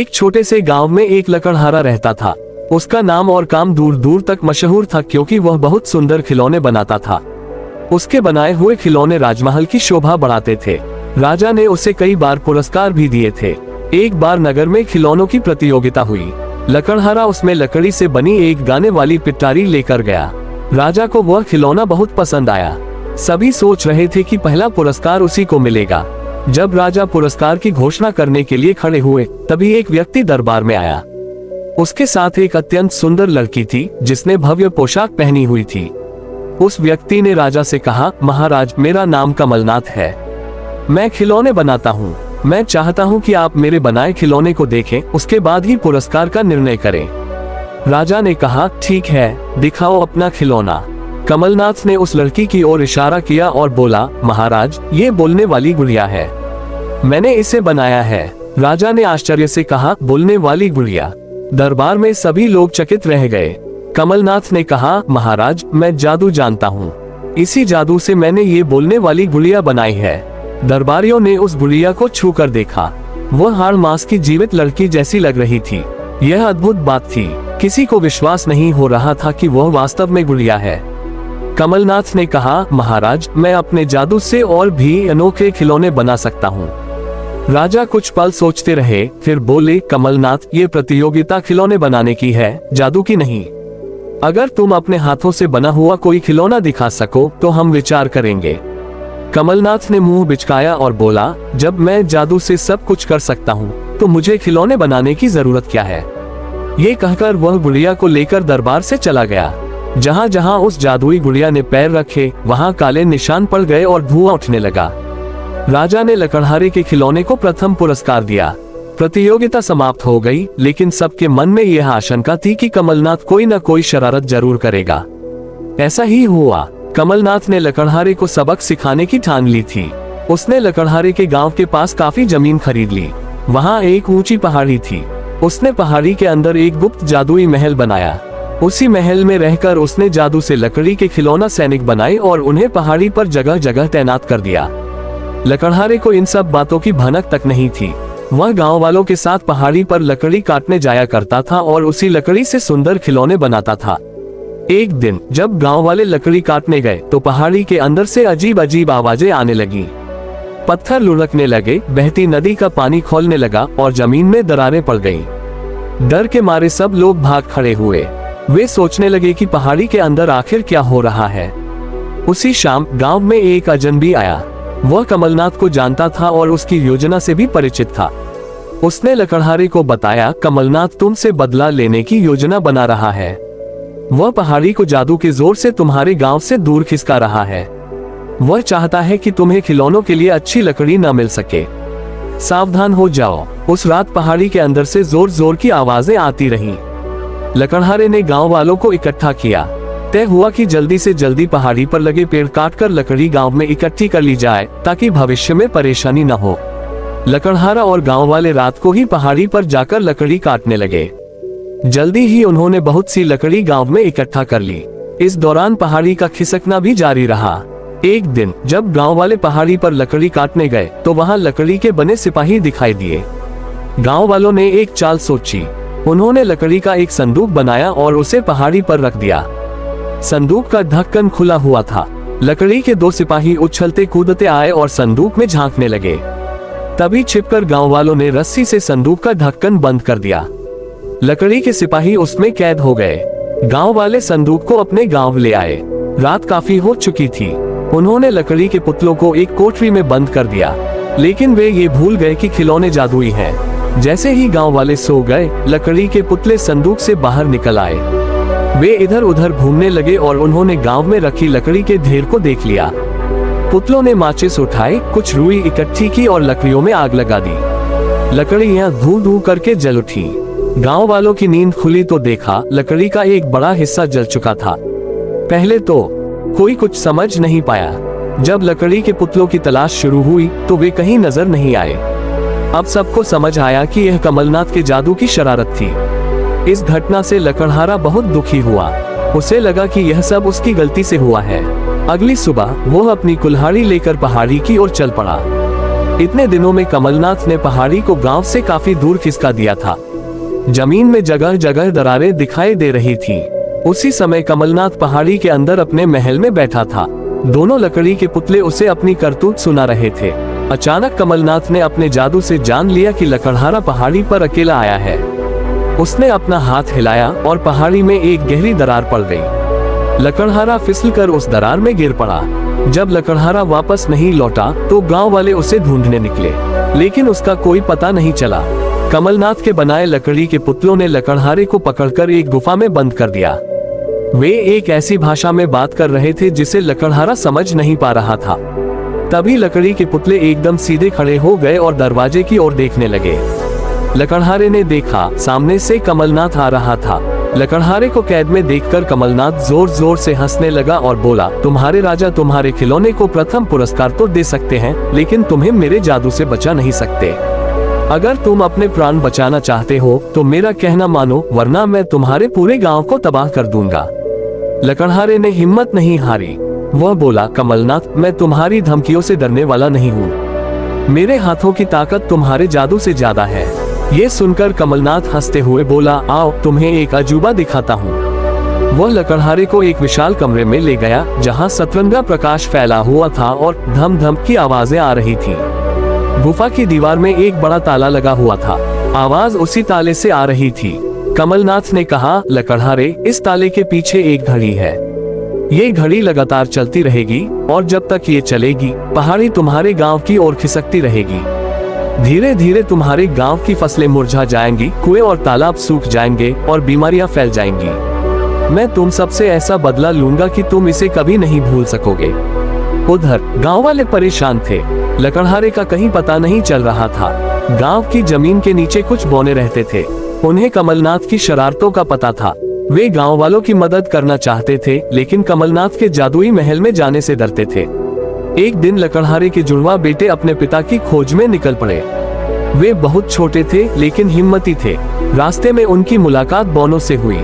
एक छोटे से गांव में एक लकड़हारा रहता था। उसका नाम और काम दूर दूर तक मशहूर था, क्योंकि वह बहुत सुंदर खिलौने बनाता था। उसके बनाए हुए खिलौने राजमहल की शोभा बढ़ाते थे। राजा ने उसे कई बार पुरस्कार भी दिए थे। एक बार नगर में खिलौनों की प्रतियोगिता हुई। लकड़हारा उसमें लकड़ी से बनी एक गाने वाली पिटारी लेकर गया। राजा को वह खिलौना बहुत पसंद आया। सभी सोच रहे थे कि पहला पुरस्कार उसी को मिलेगा। जब राजा पुरस्कार की घोषणा करने के लिए खड़े हुए, तभी एक व्यक्ति दरबार में आया। उसके साथ एक अत्यंत सुंदर लड़की थी, जिसने भव्य पोशाक पहनी हुई थी। उस व्यक्ति ने राजा से कहा, महाराज, मेरा नाम कमलनाथ है। मैं खिलौने बनाता हूँ। मैं चाहता हूँ कि आप मेरे बनाए खिलौने को देखें, उसके बाद ही पुरस्कार का निर्णय करें। राजा ने कहा, ठीक है, दिखाओ अपना खिलौना। कमलनाथ ने उस लड़की की ओर इशारा किया और बोला, महाराज, ये बोलने वाली गुड़िया है। मैंने इसे बनाया है। राजा ने आश्चर्य से कहा, बोलने वाली गुड़िया? दरबार में सभी लोग चकित रह गए। कमलनाथ ने कहा, महाराज, मैं जादू जानता हूँ। इसी जादू से मैंने ये बोलने वाली गुड़िया बनाई है। दरबारियों ने उस गुड़िया को छू कर देखा। वह हाड़ मांस की जीवित लड़की जैसी लग रही थी। यह अद्भुत बात थी। किसी को विश्वास नहीं हो रहा था कि वह वास्तव में गुड़िया है। कमलनाथ ने कहा, महाराज, मैं अपने जादू से और भी अनोखे खिलौने बना सकता हूँ। राजा कुछ पल सोचते रहे, फिर बोले, कमलनाथ, ये प्रतियोगिता खिलौने बनाने की है, जादू की नहीं। अगर तुम अपने हाथों से बना हुआ कोई खिलौना दिखा सको तो हम विचार करेंगे। कमलनाथ ने मुंह बिचकाया और बोला, जब मैं जादू से सब कुछ कर सकता हूँ, तो मुझे खिलौने बनाने की जरूरत क्या है? ये कहकर वह गुड़िया को लेकर दरबार से चला गया। जहाँ जहाँ उस जादुई गुड़िया ने पैर रखे, वहाँ काले निशान पड़ गए और धुआं उठने लगा। राजा ने लकड़हारे के खिलौने को प्रथम पुरस्कार दिया। प्रतियोगिता समाप्त हो गई, लेकिन सबके मन में यह आशंका थी कि कमलनाथ कोई न कोई शरारत जरूर करेगा। ऐसा ही हुआ। कमलनाथ ने लकड़हारे को सबक सिखाने की ठान ली थी। उसने लकड़हारे के गांव के पास काफी जमीन खरीद ली। वहाँ एक ऊंची पहाड़ी थी। उसने पहाड़ी के अंदर एक गुप्त जादुई महल बनाया। उसी महल में रहकर उसने जादू से लकड़ी के खिलौना सैनिक बनाए और उन्हें पहाड़ी पर जगह जगह तैनात कर दिया। लकड़हारे को इन सब बातों की भनक तक नहीं थी। वह गांव वालों के साथ पहाड़ी पर लकड़ी काटने जाया करता था और उसी लकड़ी से सुंदर खिलौने बनाता था। एक दिन जब गांव वाले लकड़ी काटने गए, तो पहाड़ी के अंदर से अजीब अजीब आवाजें आने लगी। पत्थर लुढ़कने लगे, बहती नदी का पानी खौलने लगा और जमीन में दरारें पड़ गईं। डर के मारे सब लोग भाग खड़े हुए। वे सोचने लगे कि पहाड़ी के अंदर आखिर क्या हो रहा है। उसी शाम गांव में एक अजनबी आया। वह कमलनाथ को जानता था और उसकी योजना से भी परिचित था। उसने लकड़हारे को बताया, कमलनाथ तुमसे बदला लेने की योजना बना रहा है। वह पहाड़ी को जादू के जोर से तुम्हारे गांव से दूर खिसका रहा है। वह चाहता है कि तुम्हें खिलौनों के लिए अच्छी लकड़ी न मिल सके। सावधान हो जाओ। उस रात पहाड़ी के अंदर से जोर जोर की आवाजें आती रहीं। लकड़हारे ने गांव वालों को इकट्ठा किया। तय हुआ कि जल्दी से जल्दी पहाड़ी पर लगे पेड़ काटकर लकड़ी गांव में इकट्ठी कर ली जाए, ताकि भविष्य में परेशानी न हो। लकड़हारा और गांव वाले रात को ही पहाड़ी पर जाकर लकड़ी काटने लगे। जल्दी ही उन्होंने बहुत सी लकड़ी गांव में इकट्ठा कर ली। इस दौरान पहाड़ी का खिसकना भी जारी रहा। एक दिन जब गांव वाले पहाड़ी पर लकड़ी काटने गए, तो वहां लकड़ी के बने सिपाही दिखाई दिए। गांव वालों ने एक चाल सोची। उन्होंने लकड़ी का एक संदूक बनाया और उसे पहाड़ी पर रख दिया। संदूक का ढक्कन खुला हुआ था। लकड़ी के दो सिपाही उछलते कूदते आए और संदूक में झांकने लगे। तभी छिपकर गांव वालों ने रस्सी से संदूक का ढक्कन बंद कर दिया। लकड़ी के सिपाही उसमें कैद हो गए। गांव वाले संदूक को अपने गांव ले आए। रात काफी हो चुकी थी। उन्होंने लकड़ी के पुतलों को एक कोठरी में बंद कर दिया, लेकिन वे ये भूल गए कि खिलौने जादुई हैं। जैसे ही गांव वाले सो गए, लकड़ी के पुतले संदूक से बाहर निकल आए। वे इधर उधर घूमने लगे और उन्होंने गांव में रखी लकड़ी के ढेर को देख लिया। पुतलों ने माचिस उठाई, कुछ रुई इकट्ठी की और लकड़ियों में आग लगा दी। लकड़ियां धू धू करके जल उठी। गांव वालों की नींद खुली तो देखा लकड़ी का एक बड़ा हिस्सा जल चुका था। पहले तो कोई कुछ समझ नहीं पाया। जब लकड़ी के पुतलों की तलाश शुरू हुई तो वे कहीं नजर नहीं आए। अब सबको समझ आया कि यह कमलनाथ के जादू की शरारत थी। इस घटना से लकड़हारा बहुत दुखी हुआ। उसे लगा कि यह सब उसकी गलती से हुआ है। अगली सुबह वो अपनी कुल्हाड़ी लेकर पहाड़ी की ओर चल पड़ा। इतने दिनों में कमलनाथ ने पहाड़ी को गांव से काफी दूर खिसका दिया था। जमीन में जगह जगह दरारें दिखाई दे रही थी। उसी समय कमलनाथ पहाड़ी के अंदर अपने महल में बैठा था। दोनों लकड़ी के पुतले उसे अपनी करतूत सुना रहे थे। अचानक कमलनाथ ने अपने जादू से जान लिया कि लकड़हारा पहाड़ी पर अकेला आया है। उसने अपना हाथ हिलाया और पहाड़ी में एक गहरी दरार पड़ गई। लकड़हारा फिसलकर उस दरार में गिर पड़ा। जब लकड़हारा वापस नहीं लौटा तो गांव वाले उसे ढूंढने निकले, लेकिन उसका कोई पता नहीं चला। कमलनाथ के बनाए लकड़ी के पुतलों ने लकड़हारे को पकड़कर एक गुफा में बंद कर दिया। वे एक ऐसी भाषा में बात कर रहे थे जिसे लकड़हारा समझ नहीं पा रहा था। तभी लकड़ी के पुतले एकदम सीधे खड़े हो गए और दरवाजे की ओर देखने लगे। लकड़हारे ने देखा, सामने से कमलनाथ आ रहा था। लकड़हारे को कैद में देखकर कमलनाथ जोर जोर से हंसने लगा और बोला, तुम्हारे राजा तुम्हारे खिलौने को प्रथम पुरस्कार तो दे सकते हैं, लेकिन तुम्हें मेरे जादू से बचा नहीं सकते। अगर तुम अपने प्राण बचाना चाहते हो तो मेरा कहना मानो, वरना मैं तुम्हारे पूरे गांव को तबाह कर दूंगा। लकड़हारे ने हिम्मत नहीं हारी। वह बोला, कमलनाथ, मैं तुम्हारी धमकियों से डरने वाला नहीं हूँ। मेरे हाथों की ताकत तुम्हारे जादू से ज्यादा है। ये सुनकर कमलनाथ हंसते हुए बोला, आओ तुम्हें एक अजूबा दिखाता हूँ। वह लकड़हारे को एक विशाल कमरे में ले गया, जहाँ सतरंगा प्रकाश फैला हुआ था और धम धम की आवाजें आ रही थी। गुफा की दीवार में एक बड़ा ताला लगा हुआ था। आवाज उसी ताले से आ रही थी। कमलनाथ ने कहा, लकड़हारे, इस ताले के पीछे एक घड़ी है। ये घड़ी लगातार चलती रहेगी और जब तक ये चलेगी पहाड़ी तुम्हारे गांव की ओर खिसकती रहेगी। धीरे धीरे तुम्हारे गांव की फसलें मुरझा जाएंगी, कुएं और तालाब सूख जाएंगे और बीमारियां फैल जाएंगी। मैं तुम सबसे ऐसा बदला लूंगा कि तुम इसे कभी नहीं भूल सकोगे। उधर गांव वाले परेशान थे। लकड़हारे का कहीं पता नहीं चल रहा था। गांव की जमीन के नीचे कुछ बौने रहते थे। उन्हें कमलनाथ की शरारतों का पता था। वे गांव वालों की मदद करना चाहते थे, लेकिन कमलनाथ के जादुई महल में जाने से डरते थे। एक दिन लकड़हारे के जुड़वा बेटे अपने पिता की खोज में निकल पड़े। वे बहुत छोटे थे लेकिन हिम्मती थे। रास्ते में उनकी मुलाकात बौनों से हुई।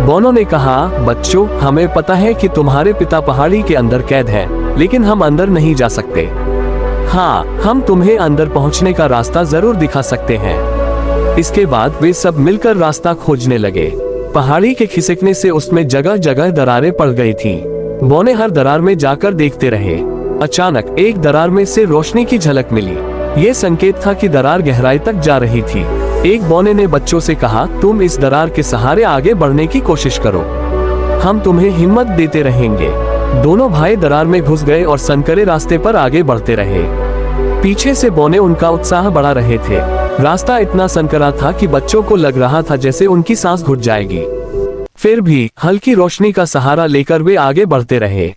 बौनों ने कहा, बच्चों, हमें पता है कि तुम्हारे पिता पहाड़ी के अंदर कैद हैं, लेकिन हम अंदर नहीं जा सकते। हाँ, हम तुम्हें अंदर पहुंचने का रास्ता जरूर दिखा सकते हैं। इसके बाद वे सब मिलकर रास्ता खोजने लगे। पहाड़ी के खिसकने से उसमें जगह जगह दरारें पड़ गई थीं। बौने हर दरार में जाकर देखते रहे। अचानक एक दरार में से रोशनी की झलक मिली। ये संकेत था कि दरार गहराई तक जा रही थी। एक बौने ने बच्चों से कहा, तुम इस दरार के सहारे आगे बढ़ने की कोशिश करो, हम तुम्हें हिम्मत देते रहेंगे। दोनों भाई दरार में घुस गए और संकरे रास्ते पर आगे बढ़ते रहे। पीछे से बौने उनका उत्साह बढ़ा रहे थे। रास्ता इतना संकरा था कि बच्चों को लग रहा था जैसे उनकी सांस घुट जाएगी। फिर भी हल्की रोशनी का सहारा लेकर वे आगे बढ़ते रहे।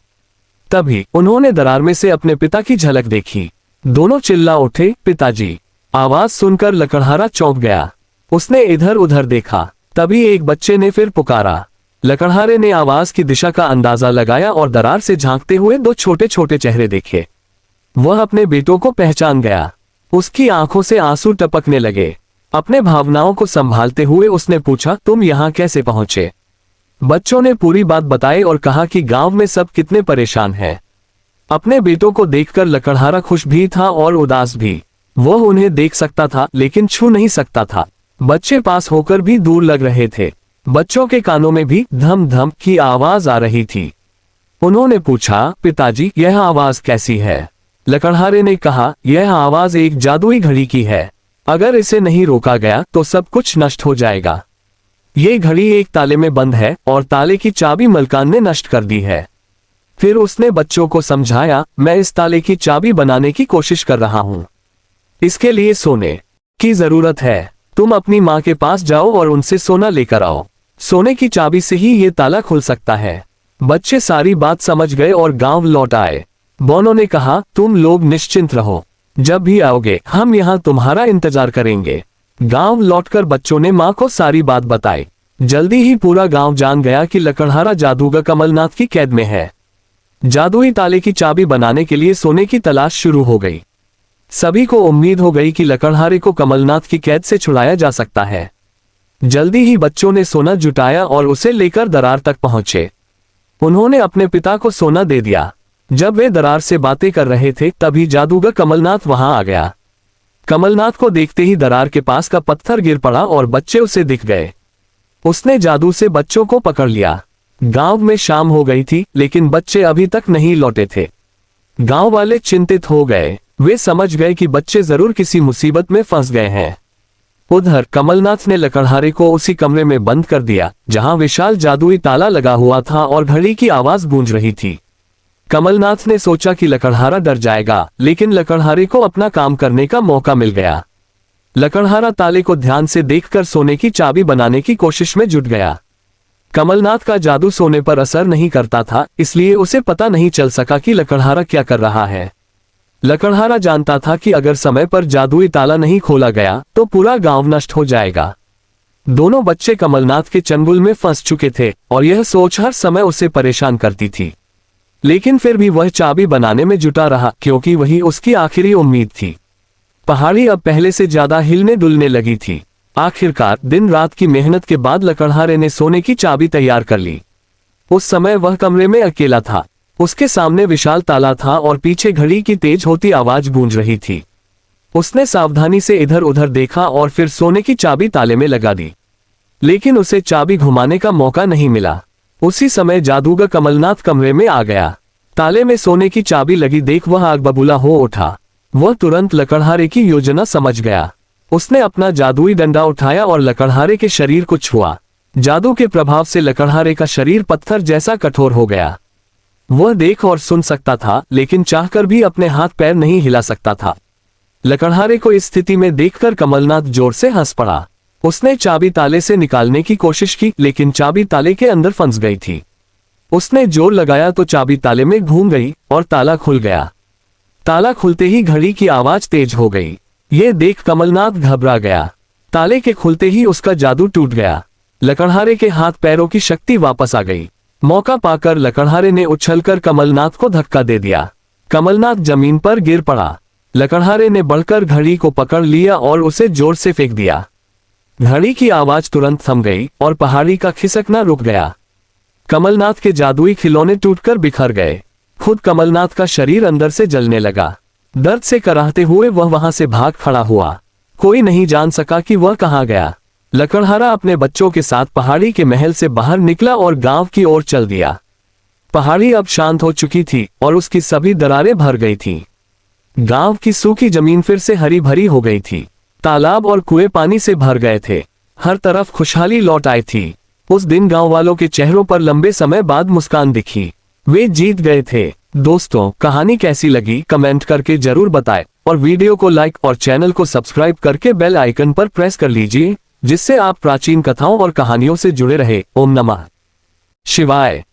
तभी उन्होंने दरार में से अपने पिता की झलक देखी। दोनों चिल्ला उठे, पिताजी। आवाज सुनकर लकड़हारा चौंक गया। उसने इधर उधर देखा। तभी एक बच्चे ने फिर पुकारा। लकड़हारे ने आवाज की दिशा का अंदाजा लगाया और दरार से झांकते हुए दो छोटे छोटे चेहरे देखे। वह अपने बेटों को पहचान गया। उसकी आंखों से आंसू टपकने लगे। अपने भावनाओं को संभालते हुए उसने पूछा, तुम यहाँ कैसे पहुंचे? बच्चों ने पूरी बात बताई और कहा कि गांव में सब कितने परेशान हैं। अपने बेटों को देखकर लकड़हारा खुश भी था और उदास भी। वह उन्हें देख सकता था लेकिन छू नहीं सकता था। बच्चे पास होकर भी दूर लग रहे थे। बच्चों के कानों में भी धम धम की आवाज आ रही थी। उन्होंने पूछा, पिताजी, यह आवाज कैसी है? लकड़हारे ने कहा, यह आवाज एक जादुई घड़ी की है। अगर इसे नहीं रोका गया तो सब कुछ नष्ट हो जाएगा। ये घड़ी एक ताले में बंद है और ताले की चाबी मलकान ने नष्ट कर दी है। फिर उसने बच्चों को समझाया, मैं इस ताले की चाबी बनाने की कोशिश कर रहा हूँ। इसके लिए सोने की जरूरत है। तुम अपनी माँ के पास जाओ और उनसे सोना लेकर आओ। सोने की चाबी से ही ये ताला खुल सकता है। बच्चे सारी बात समझ गए और गांव लौट आए। बौनों ने कहा, तुम लोग निश्चिंत रहो, जब भी आओगे हम यहाँ तुम्हारा इंतजार करेंगे। गांव लौटकर बच्चों ने माँ को सारी बात बताई। जल्दी ही पूरा गांव जान गया कि लकड़हारा जादूगर कमलनाथ की कैद में है। जादुई ताले की चाबी बनाने के लिए सोने की तलाश शुरू हो गई। सभी को उम्मीद हो गई कि लकड़हारे को कमलनाथ की कैद से छुड़ाया जा सकता है। जल्दी ही बच्चों ने सोना जुटाया और उसे लेकर दरार तक पहुंचे। उन्होंने अपने पिता को सोना दे दिया। जब वे दरार से बातें कर रहे थे तभी जादूगर कमलनाथ वहां आ गया। कमलनाथ को देखते ही दरार के पास का पत्थर गिर पड़ा और बच्चे उसे दिख गए। उसने जादू से बच्चों को पकड़ लिया। गांव में शाम हो गई थी, लेकिन बच्चे अभी तक नहीं लौटे थे। गांव वाले चिंतित हो गए। वे समझ गए कि बच्चे जरूर किसी मुसीबत में फंस गए हैं। उधर कमलनाथ ने लकड़हारे को उसी कमरे में बंद कर दिया जहां विशाल जादुई ताला लगा हुआ था और घड़ी की आवाज गूंज रही थी। कमलनाथ ने सोचा कि लकड़हारा डर जाएगा, लेकिन लकड़हारे को अपना काम करने का मौका मिल गया। लकड़हारा ताले को ध्यान से देखकर सोने की चाबी बनाने की कोशिश में जुट गया। कमलनाथ का जादू सोने पर असर नहीं करता था, इसलिए उसे पता नहीं चल सका कि लकड़हारा क्या कर रहा है। लकड़हारा जानता था कि अगर समय पर जादुई ताला नहीं खोला गया तो पूरा गांव नष्ट हो जाएगा। दोनों बच्चे कमलनाथ के चंगुल में फंस चुके थे और यह सोच हर समय उसे परेशान करती थी। लेकिन फिर भी वह चाबी बनाने में जुटा रहा, क्योंकि वही उसकी आखिरी उम्मीद थी। पहाड़ी अब पहले से ज्यादा हिलने डुलने लगी थी। आखिरकार दिन रात की मेहनत के बाद लकड़हारे ने सोने की चाबी तैयार कर ली। उस समय वह कमरे में अकेला था। उसके सामने विशाल ताला था और पीछे घड़ी की तेज होती आवाज गूंज रही थी। उसने सावधानी से इधर उधर देखा और फिर सोने की चाबी ताले में लगा दी, लेकिन उसे चाबी घुमाने का मौका नहीं मिला। उसी समय जादूगर कमलनाथ कमरे में आ गया। ताले में सोने की चाबी लगी देख वह आग बबूला हो उठा। वह तुरंत लकड़हारे की योजना समझ गया। उसने अपना जादुई डंडा उठाया और लकड़हारे के शरीर को छुआ। जादू के प्रभाव से लकड़हारे का शरीर पत्थर जैसा कठोर हो गया। वह देख और सुन सकता था, लेकिन चाहकर भी अपने हाथ पैर नहीं हिला सकता था। लकड़हारे को इस स्थिति में देखकर कमलनाथ जोर से हंस पड़ा। उसने चाबी ताले से निकालने की कोशिश की, लेकिन चाबी ताले के अंदर फंस गई थी। उसने जोर लगाया तो चाबी ताले में घूम गई और ताला खुल गया। ताला खुलते ही घड़ी की आवाज तेज हो गई। यह देख कमलनाथ घबरा गया। ताले के खुलते ही उसका जादू टूट गया। लकड़हारे के हाथ पैरों की शक्ति वापस आ गई। मौका पाकर लकड़हारे ने उछलकर कमलनाथ को धक्का दे दिया। कमलनाथ जमीन पर गिर पड़ा। लकड़हारे ने बढ़कर घड़ी को पकड़ लिया और उसे जोर से फेंक दिया। घड़ी की आवाज तुरंत थम गई और पहाड़ी का खिसकना रुक गया। कमलनाथ के जादुई खिलौने टूटकर बिखर गए। खुद कमलनाथ का शरीर अंदर से जलने लगा। दर्द से कराहते हुए वह वहां से भाग खड़ा हुआ। कोई नहीं जान सका कि वह कहां गया। लकड़हारा अपने बच्चों के साथ पहाड़ी के महल से बाहर निकला और गांव की ओर चल दिया। पहाड़ी अब शांत हो चुकी थी और उसकी सभी दरारें भर गई थीं। गांव की सूखी जमीन फिर से हरी भरी हो गई थी। तालाब और कुएं पानी से भर गए थे। हर तरफ खुशहाली लौट आई थी। उस दिन गांव वालों के चेहरों पर लंबे समय बाद मुस्कान दिखी। वे जीत गए थे। दोस्तों, कहानी कैसी लगी कमेंट करके जरूर बताएं और वीडियो को लाइक और चैनल को सब्सक्राइब करके बेल आइकन पर प्रेस कर लीजिए, जिससे आप प्राचीन कथाओं और कहानियों से जुड़े रहे। ओम नमः शिवाय।